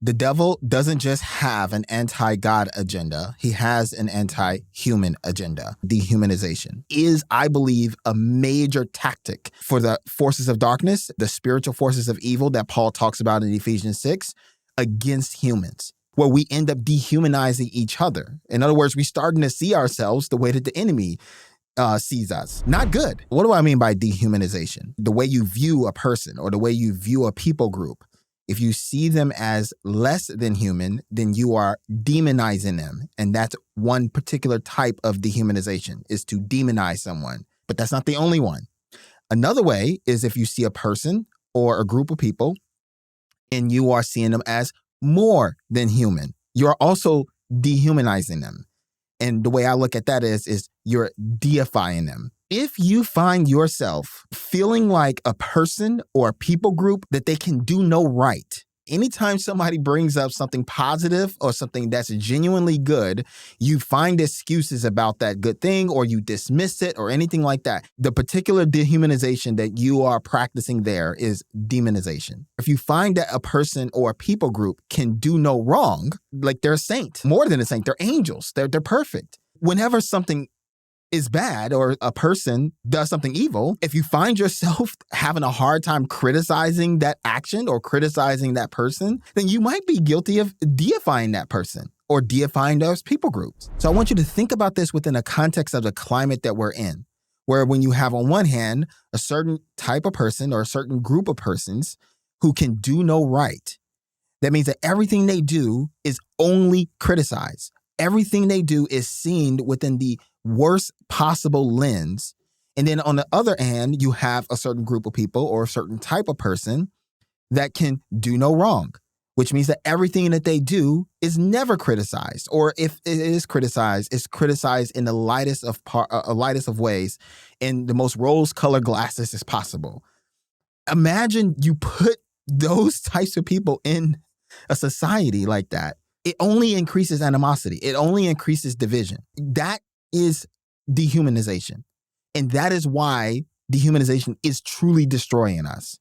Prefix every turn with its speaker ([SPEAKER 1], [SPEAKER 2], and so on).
[SPEAKER 1] The devil doesn't just have an anti-God agenda. He has an anti-human agenda. Dehumanization is, I believe, a major tactic for the forces of darkness, the spiritual forces of evil that Paul talks about in Ephesians 6, against humans, where we end up dehumanizing each other. In other words, we're starting to see ourselves the way that the enemy sees us. Not good. What do I mean by dehumanization? The way you view a person or the way you view a people group. If you see them as less than human, then you are demonizing them. And that's one particular type of dehumanization, is to demonize someone. But that's not the only one. Another way is if you see a person or a group of people and you are seeing them as more than human, you're also dehumanizing them. And the way I look at that is you're deifying them. If you find yourself feeling like a person or a people group that they can do no right, anytime somebody brings up something positive or something that's genuinely good, you find excuses about that good thing or you dismiss it or anything like that. The particular dehumanization that you are practicing there is demonization. If you find that a person or a people group can do no wrong, like they're a saint, more than a saint, they're angels, they're perfect. Whenever something is bad or a person does something evil, if you find yourself having a hard time criticizing that action or criticizing that person, then you might be guilty of deifying that person or deifying those people groups. So I want you to think about this within a context of the climate that we're in, where when you have on one hand a certain type of person or a certain group of persons who can do no right, that means that everything they do is only criticized. Everything they do is seen within the worst possible lens. And then on the other hand, you have a certain group of people or a certain type of person that can do no wrong, which means that everything that they do is never criticized. Or if it is criticized, it's criticized in the lightest of ways, in the most rose-colored glasses as possible. Imagine you put those types of people in a society like that. It only increases animosity. It only increases division. That is dehumanization. And that is why dehumanization is truly destroying us.